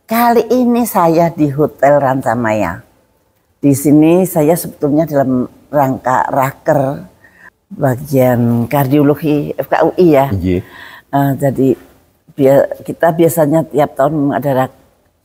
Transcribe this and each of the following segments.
Kali ini saya di Hotel Rancamaya. Di sini saya sebetulnya dalam rangka raker bagian kardiologi FKUI ya. Jadi kita biasanya tiap tahun ada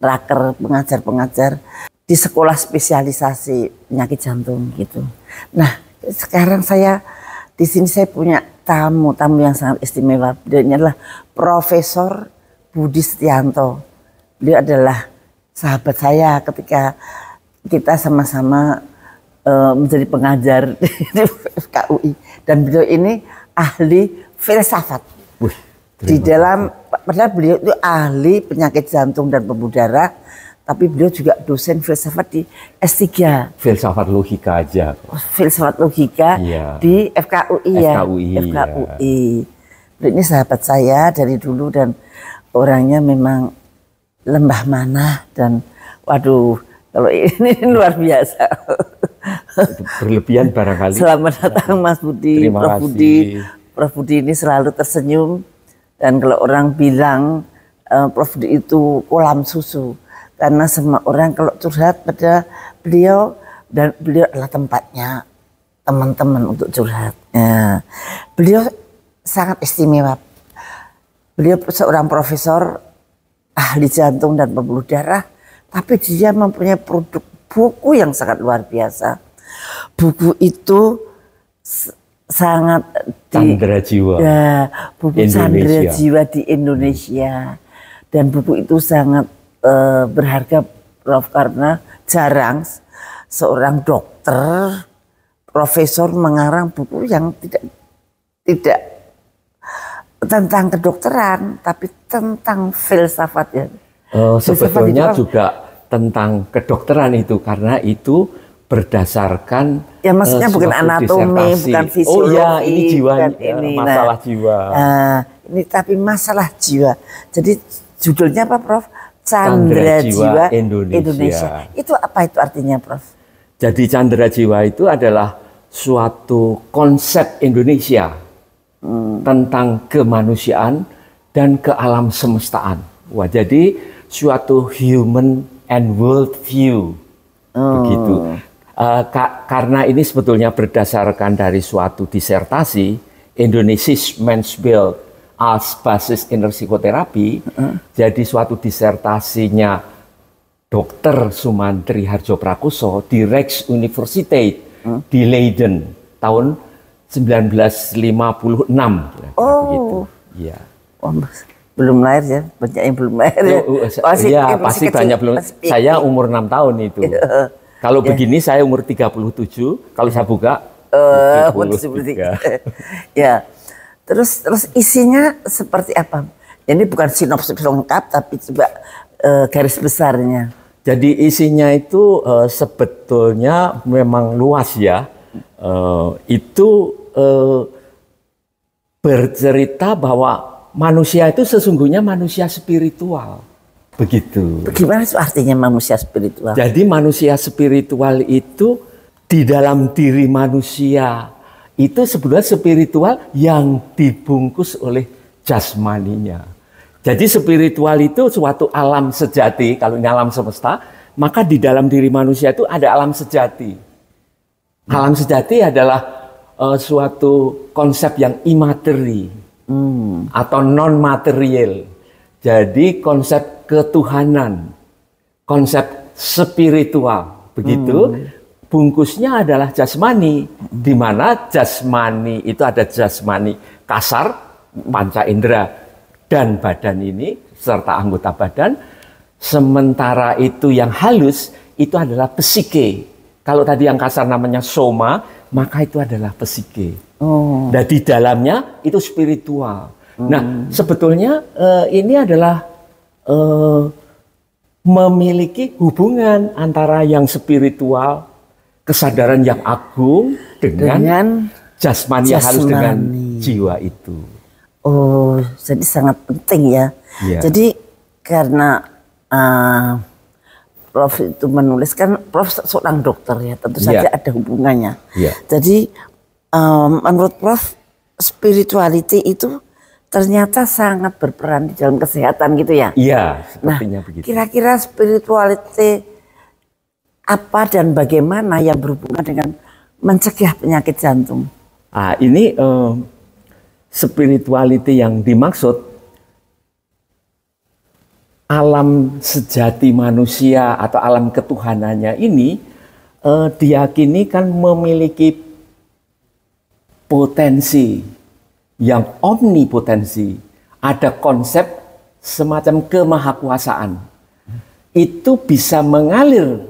raker pengajar-pengajar di sekolah spesialisasi penyakit jantung gitu. Nah, sekarang saya di sini saya punya tamu yang sangat istimewa. Dia adalah Profesor Budi Setianto. Beliau adalah sahabat saya ketika kita sama-sama menjadi pengajar di FKUI. Dan beliau ini ahli filsafat. Padahal beliau itu ahli penyakit jantung dan pembuluh darah, tapi beliau juga dosen filsafat di S3. Filsafat logika aja. Filsafat logika di FKUI ya. FKUI. Beliau ini sahabat saya dari dulu dan orangnya memang lembah manah dan waduh, kalau ini luar biasa. Berlebihan barangkali. Selamat datang Mas Budi. Prof Budi ini selalu tersenyum dan kalau orang bilang Prof Budi itu kolam susu karena semua orang kalau curhat pada beliau dan beliau adalah tempatnya teman-teman untuk curhat. Beliau sangat istimewa. Beliau seorang profesor ahli jantung dan pembuluh darah, tapi dia mempunyai produk buku yang sangat luar biasa. Buku itu sangat Candra Jiwa. Buku Candra Jiwa di Indonesia. Dan buku itu sangat berharga, Prof, karena jarang seorang dokter, profesor mengarang buku yang tidak tentang kedokteran, tapi tentang filsafat ya. Sebetulnya juga tentang kedokteran itu, karena itu berdasarkan ya maksudnya bukan anatomi, disertasi. Bukan fisiologi. Oh ya, ini jiwa, ini, masalah jiwa. Ini tapi masalah jiwa. Jadi judulnya apa, Prof? Candra Jiwa Indonesia. Itu apa itu artinya, Prof? Jadi Candra Jiwa itu adalah suatu konsep Indonesia tentang kemanusiaan dan kealam semestaan. Wah, jadi suatu human and world view begitu. Karena ini sebetulnya berdasarkan dari suatu disertasi Indonesisch Mensbeeld als Basis in Psikoterapi. Jadi suatu disertasinya Dr. Sumantri Harjoprakoso di Rijksuniversiteit di Leiden tahun 1956. Oh, iya. Oh, belum lahir ya, banyak yang belum lahir ya. Pasti banyak belum. Saya umur 6 tahun itu. Kalau begini saya umur 37, kalau saya buka 73. Ya. Terus isinya seperti apa? Ini bukan sinopsis lengkap tapi coba garis besarnya. Jadi isinya itu sebetulnya memang luas ya. Itu bercerita bahwa manusia itu sesungguhnya manusia spiritual. Begitu. Bagaimana itu artinya manusia spiritual? Jadi manusia spiritual itu di dalam diri manusia itu sebetulnya spiritual yang dibungkus oleh jasmaninya. Jadi spiritual itu suatu alam sejati. Kalau ini alam semesta, maka di dalam diri manusia itu ada alam sejati. Alam sejati adalah suatu konsep yang imateri atau non material. Jadi konsep ketuhanan, konsep spiritual, begitu. Bungkusnya adalah jasmani, di mana jasmani itu ada jasmani kasar, panca indera dan badan ini serta anggota badan. Sementara itu yang halus itu adalah psike. Kalau tadi yang kasar namanya soma, maka itu adalah psike. Nah, di dalamnya itu spiritual. Nah, sebetulnya ini adalah memiliki hubungan antara yang spiritual, kesadaran yang agung dengan jasmani yang halus dengan jiwa itu. Oh, jadi sangat penting ya. Jadi karena Prof itu menuliskan, Prof seorang dokter ya, tentu saja ada hubungannya. Jadi menurut Prof, spirituality itu ternyata sangat berperan di dalam kesehatan gitu ya. Iya, sepertinya begitu. Kira-kira spirituality apa dan bagaimana yang berhubungan dengan mencegah penyakit jantung? Ini spirituality yang dimaksud alam sejati manusia atau alam ketuhanannya ini diyakini kan memiliki potensi yang omnipotensi. Ada konsep semacam kemahakuasaan. Itu bisa mengalir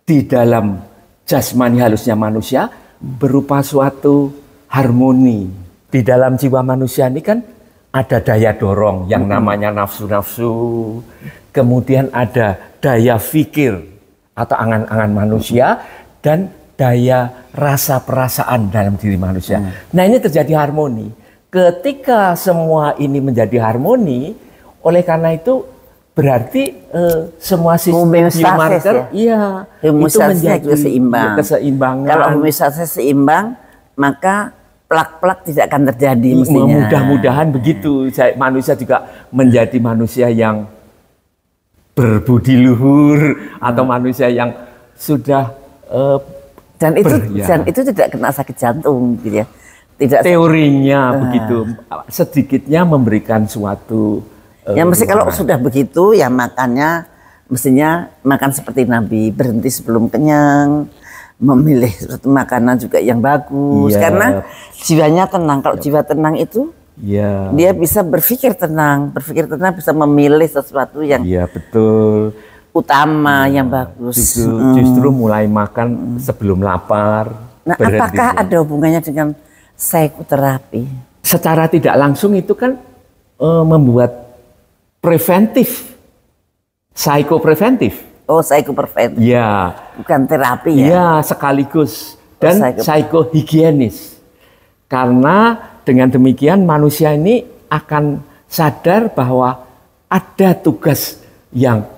di dalam jasmani halusnya manusia berupa suatu harmoni. Di dalam jiwa manusia ini kan ada daya dorong yang namanya nafsu-nafsu. Kemudian ada daya fikir atau angan-angan manusia dan daya rasa perasaan dalam diri manusia. Nah, ini terjadi harmoni. Ketika semua ini menjadi harmoni, oleh karena itu berarti semua sistem biomarker itu menjadi keseimbangan. Kalau homeostase seimbang, maka plak-plak tidak akan terjadi mestinya. Mudah-mudahan begitu. Manusia juga menjadi manusia yang berbudi luhur atau manusia yang sudah dan itu tidak kena sakit jantung gitu ya. Tidak teorinya begitu, sedikitnya memberikan suatu mesti kalau sudah begitu ya makannya mestinya makan seperti Nabi, berhenti sebelum kenyang, memilih suatu makanan juga yang bagus karena jiwanya tenang. Kalau jiwa tenang itu dia bisa berpikir tenang bisa memilih sesuatu yang betul utama yang bagus. Justru mulai makan sebelum lapar. Nah, apakah ada hubungannya dengan psikoterapi? Secara tidak langsung itu kan membuat preventif, psikopreventif. Oh, psikopreventif. Ya. Bukan terapi ya? Ya, sekaligus. Dan psikohigienis. Karena dengan demikian manusia ini akan sadar bahwa ada tugas yang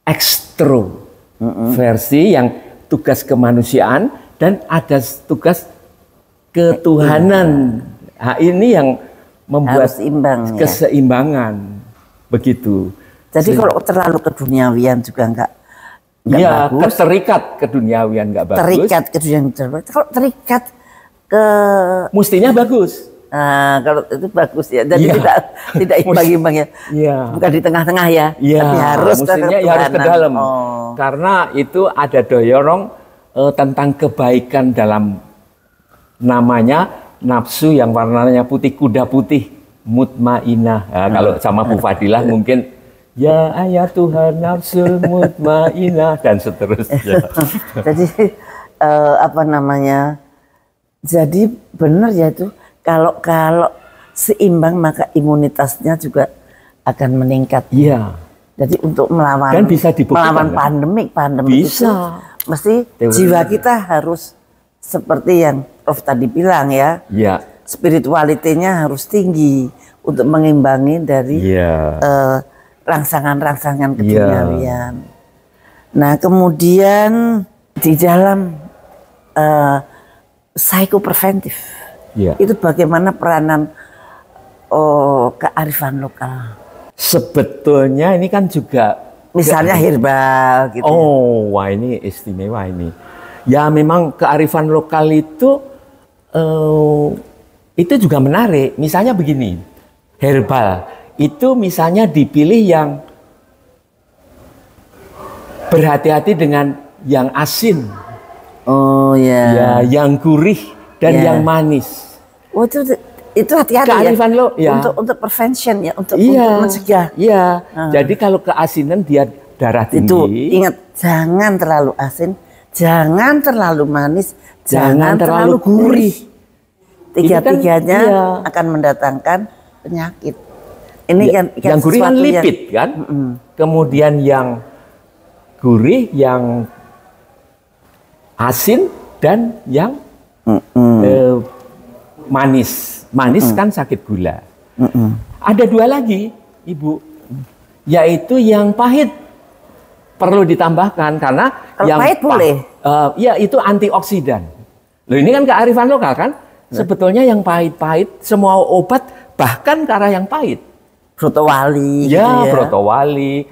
ekstroversi, yang tugas kemanusiaan, dan ada tugas ketuhanan. Ini yang membuat keseimbangan begitu. Jadi kalau terlalu keduniawian juga enggak bagus. Terikat keduniawian enggak bagus. Terikat keduniawian. Kalau terikat ke mestinya bagus. Kalau itu bagus ya. Jadi tidak imbang-imbang ya. Bukan di tengah-tengah ya. Tapi harus harus ke dalam. Karena itu ada dorong tentang kebaikan dalam namanya nafsu yang warnanya putih, kuda putih, mutmainah. Kalau sama Bu Fadilah mungkin ya ayat Tuhan nafsul mutmainah dan seterusnya. Jadi jadi benar ya itu kalau seimbang maka imunitasnya juga akan meningkat. Iya. Jadi untuk melawan dan bisa melawan pandemik bisa. Itu mesti jiwa kita harus seperti yang Prof tadi bilang ya, spiritualitinya harus tinggi untuk mengimbangi dari rangsangan-rangsangan keduniawian. Nah kemudian di dalam psikopreventif itu bagaimana peranan kearifan lokal? Sebetulnya ini kan juga misalnya herbal gitu. Wah ini istimewa ini. Ya memang kearifan lokal itu juga menarik. Misalnya begini, herbal itu misalnya dipilih yang berhati-hati dengan yang asin, yang gurih dan yang manis. Itu hati-hati kearifan untuk prevention ya, untuk mencegah. Jadi kalau keasinan dia darah tinggi. Itu ingat jangan terlalu asin. Jangan terlalu manis, jangan terlalu gurih. Tiga-tiganya akan mendatangkan penyakit. Ini kan yang gurih kan lipid kan. Kemudian yang gurih, yang asin dan yang manis. Manis kan sakit gula. Ada dua lagi, Ibu, yaitu yang pahit. Perlu ditambahkan karena kalau yang pahit boleh. Itu antioksidan. Loh ini kan kearifan lokal kan. Sebetulnya yang pahit-pahit semua obat bahkan ke arah yang pahit. Brotowali. Ya, Brotowali.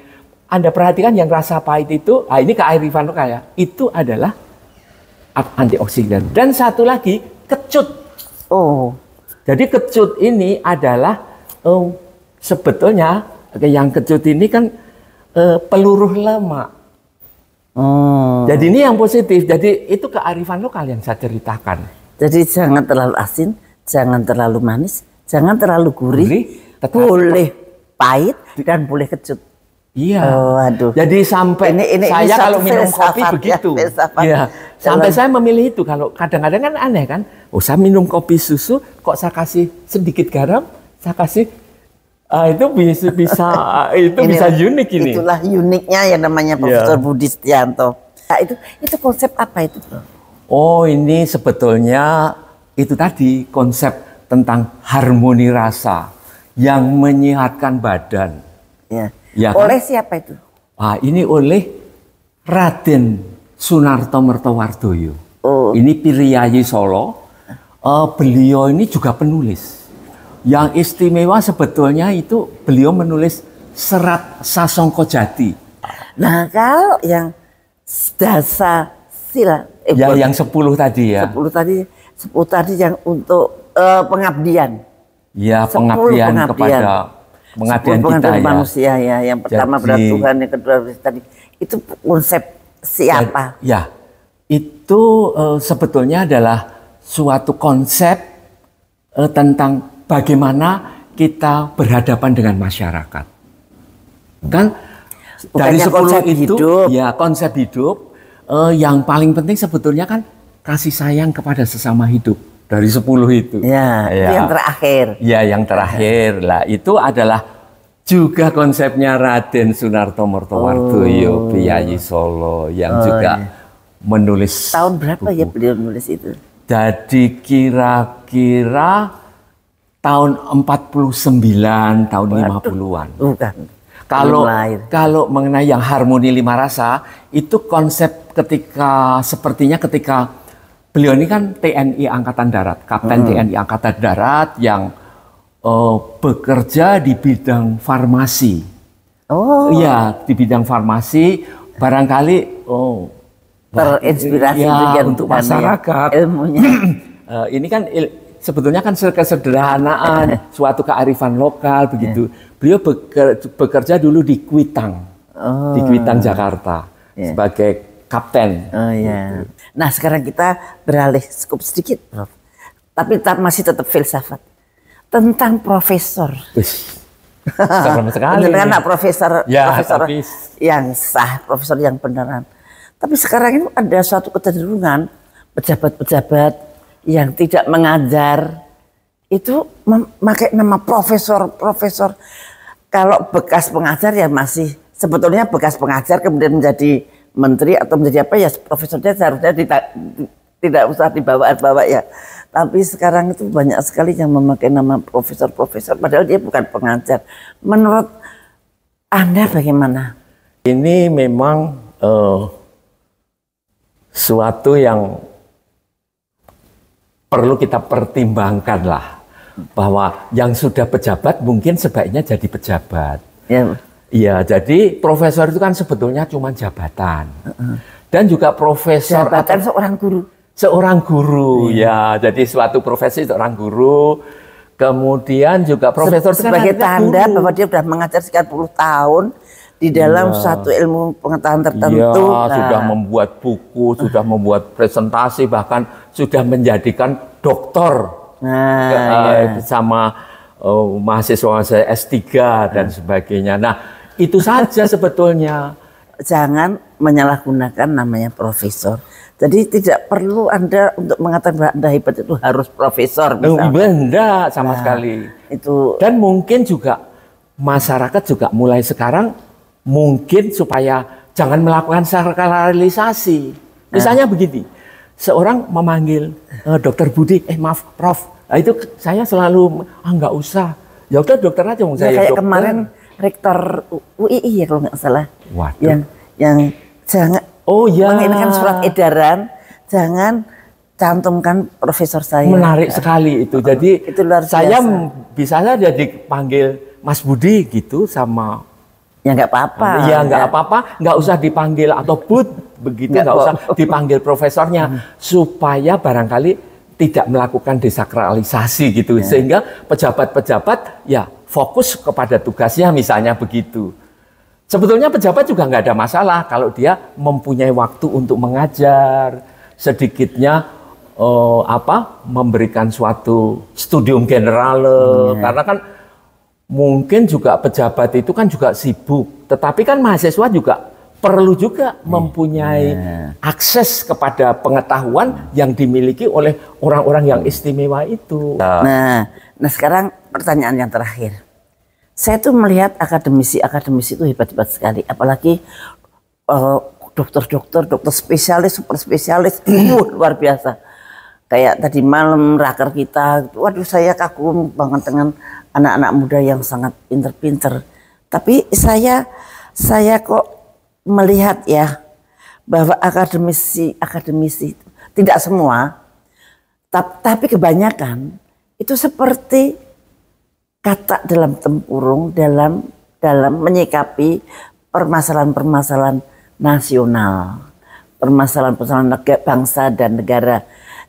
Anda perhatikan yang rasa pahit itu, ini kearifan lokal ya, itu adalah antioksidan. Dan satu lagi, kecut. Oh. Jadi kecut ini adalah sebetulnya yang kecut ini kan peluruh lemak. Jadi ini yang positif. Jadi itu kearifan lokal yang saya ceritakan. Jadi jangan terlalu asin, jangan terlalu manis, jangan terlalu gurih, boleh pahit dan boleh kecut. Iya. Oh, aduh. Jadi sampai ini saya kalau minum kopi begitu. Ya, sampai saya memilih itu. Kalau kadang-kadang kan aneh kan. Oh, saya minum kopi susu kok saya kasih sedikit garam, saya kasih itu bisa bisa unik ini. Itulah uniknya yang namanya Profesor Budi Setianto. Nah, itu konsep apa itu, Bro? Oh, ini sebetulnya itu tadi konsep tentang harmoni rasa yang menyehatkan badan. Ya. Ya kan? Oleh siapa itu? Ini oleh Raden Sunarto Mertowardoyo. Oh. Ini Piriyayi Solo. Beliau ini juga penulis. Yang istimewa sebetulnya itu beliau menulis serat Sasongko Jati. Nah, kalau yang dasa sila, yang 10 tadi ya. 10 tadi yang untuk pengabdian. Ya, pengabdian kepada kita ya. Manusia ya. Yang pertama berat Tuhan, yang kedua tadi. Itu konsep siapa? Ya, itu sebetulnya adalah suatu konsep tentang bagaimana kita berhadapan dengan masyarakat. Kan dari 10 itu hidup. Ya konsep hidup yang paling penting sebetulnya kan kasih sayang kepada sesama hidup. Dari 10 itu. Ya, itu yang terakhir. Ya, yang terakhir lah. Itu adalah juga konsepnya Raden Sunarto Mertowardoyo, Piriyayi Solo yang juga menulis. Tahun berapa buku. Ya beliau menulis itu? Jadi kira-kira tahun 49, tahun 50-an. Bukan. Kalau mengenai yang harmoni 5 rasa, itu konsep sepertinya ketika beliau ini kan TNI Angkatan Darat, Kapten TNI Angkatan Darat yang bekerja di bidang farmasi. Oh. Iya, di bidang farmasi barangkali terinspirasi ya, untuk masyarakat. Ilmunya. Ini kan sebetulnya kan kesederhanaan, suatu kearifan lokal begitu. Beliau bekerja dulu di Kuitang, di Kuitang Jakarta sebagai kapten. Oh iya. Nah sekarang kita beralih skup sedikit, Prof. Tapi masih tetap filsafat tentang profesor. Serem sekali. Beneran profesor, ya, profesor yang sah, profesor yang beneran. Tapi sekarang ini ada suatu kecenderungan pejabat-pejabat yang tidak mengajar itu memakai nama profesor. Kalau bekas pengajar ya masih sebetulnya bekas pengajar kemudian menjadi menteri atau menjadi apa ya profesornya seharusnya tidak usah dibawa ya. Tapi sekarang itu banyak sekali yang memakai nama profesor padahal dia bukan pengajar. Menurut Anda bagaimana? Ini memang suatu yang perlu kita pertimbangkan lah, bahwa yang sudah pejabat mungkin sebaiknya jadi pejabat. Iya, jadi profesor itu kan sebetulnya cuma jabatan. Dan juga profesor jabatan seorang guru. Seorang guru, ya. Jadi suatu profesi seorang guru. Kemudian juga profesor sebagai tanda bahwa dia sudah mengajar sekian puluh tahun di dalam suatu ilmu pengetahuan tertentu. Sudah membuat buku, sudah membuat presentasi, bahkan sudah menjadikan doktor sama mahasiswa S3 dan sebagainya. Nah, itu saja sebetulnya. Jangan menyalahgunakan namanya profesor. Jadi tidak perlu Anda untuk mengatakan bahwa Anda hebat itu harus profesor. Benda sama sekali. Itu. Dan mungkin juga masyarakat juga mulai sekarang mungkin supaya jangan melakukan sekularisasi. Misalnya begini, seorang memanggil Dokter Budi, maaf Prof. Nah, itu saya selalu nggak usah. Ya udah dokter aja mau saya. Kayak kemarin rektor UII ya kalau nggak salah. Waduh. Yang jangan mengeluarkan surat edaran, jangan cantumkan profesor saya. Menarik sekali itu. Jadi itu luar biasa. Saya bisa saja dipanggil Mas Budi gitu sama. Ya nggak apa-apa. Ya nggak apa-apa, nggak usah dipanggil atau Bud begitu, nggak usah dipanggil profesornya, supaya barangkali tidak melakukan desakralisasi gitu, sehingga pejabat-pejabat ya fokus kepada tugasnya misalnya begitu. Sebetulnya pejabat juga nggak ada masalah kalau dia mempunyai waktu untuk mengajar, sedikitnya memberikan suatu studium generale, karena kan mungkin juga pejabat itu kan juga sibuk, tetapi kan mahasiswa juga perlu juga mempunyai akses kepada pengetahuan yang dimiliki oleh orang-orang yang istimewa itu. Nah sekarang pertanyaan yang terakhir. Saya tuh melihat akademisi itu hebat-hebat sekali, apalagi dokter-dokter, dokter spesialis, super spesialis, luar biasa. Kayak tadi malam raker kita, waduh saya kagum banget dengan anak-anak muda yang sangat pinter-pinter. Tapi saya kok melihat ya bahwa akademisi tidak semua, tapi kebanyakan itu seperti kata dalam tempurung dalam menyikapi permasalahan-permasalahan nasional, permasalahan-permasalahan bangsa dan negara.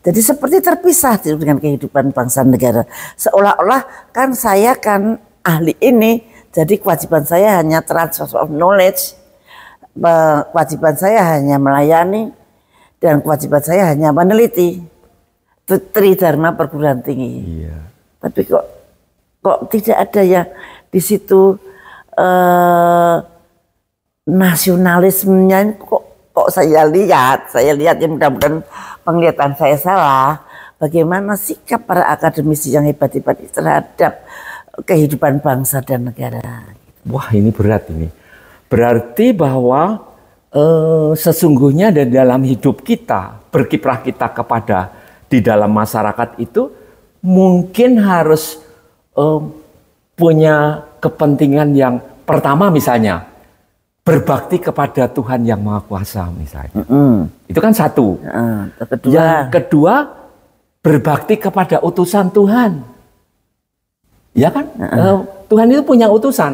Jadi seperti terpisah dengan kehidupan bangsa dan negara. Seolah-olah kan saya kan ahli ini, jadi kewajiban saya hanya transfer of knowledge, kewajiban saya hanya melayani, dan kewajiban saya hanya meneliti. Tridharma perguruan tinggi. Iya. Tapi kok tidak ada ya di situ nasionalismenya kok saya lihat ya, mudah-mudahan penglihatan saya salah, bagaimana sikap para akademisi yang hebat-hebat terhadap kehidupan bangsa dan negara. Wah, ini berat ini. Berarti bahwa sesungguhnya dalam hidup kita, berkiprah kita kepada di dalam masyarakat itu mungkin harus punya kepentingan yang pertama, misalnya berbakti kepada Tuhan yang Maha Kuasa misalnya. Itu kan satu. Yang kedua, berbakti kepada utusan Tuhan. Ya kan? Tuhan itu punya utusan,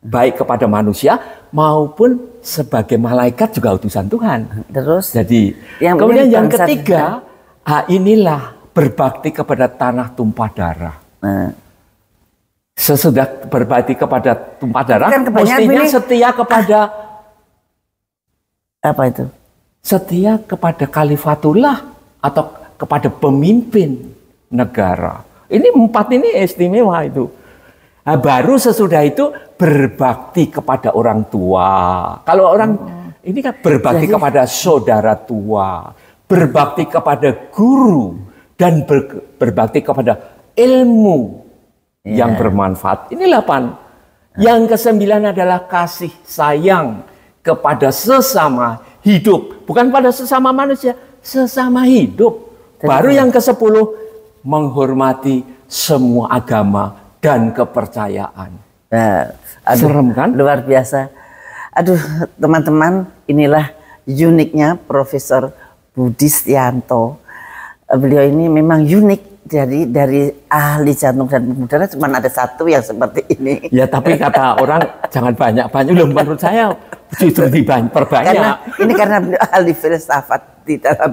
baik kepada manusia maupun sebagai malaikat juga utusan Tuhan. Terus? Jadi, kemudian yang ketiga, inilah berbakti kepada tanah tumpah darah. Sesudah berbakti kepada tumpah darah, kan mestinya setia kepada apa itu? Setia kepada Khalifatullah atau kepada pemimpin negara. Ini 4 ini istimewa itu. Nah, baru sesudah itu berbakti kepada orang tua. Kalau orang ini kan berbakti kepada saudara tua, berbakti kepada guru, dan berbakti kepada ilmu yang bermanfaat. Ini 8. Yang ke-9 adalah kasih sayang kepada sesama hidup. Bukan pada sesama manusia, sesama hidup. Baru yang ke-10, menghormati semua agama dan kepercayaan. Serem kan? Luar biasa. Aduh, teman-teman, inilah uniknya Profesor Budi Setianto. Beliau ini memang unik. Dari ahli jantung dan pembuluh darah cuma ada satu yang seperti ini. Ya, tapi kata orang jangan banyak-banyak. Loh, menurut saya justru diperbanyak. Karena beliau ahli filsafat di dalam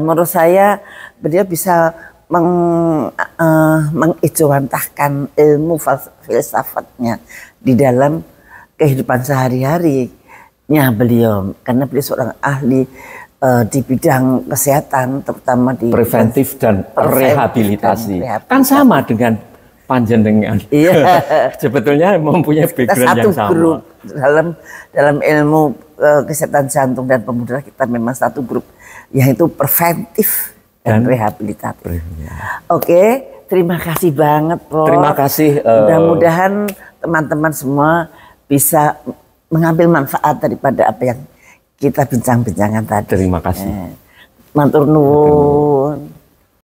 menurut saya beliau bisa mengijawantahkan ilmu filsafatnya di dalam kehidupan sehari-harinya beliau, karena beliau seorang ahli di bidang kesehatan, terutama di preventif dan rehabilitasi. Kan sama dengan panjenengan. Iya. Sebetulnya mempunyai background yang sama. Grup dalam ilmu kesehatan jantung dan pembuluh darah, kita memang satu grup yang itu preventif dan rehabilitatif. Oke, terima kasih banget, Prof. Terima kasih. Mudah-mudahan teman-teman semua bisa mengambil manfaat daripada apa yang kita bincang-bincangkan tadi. Terima kasih. Matur nuwun.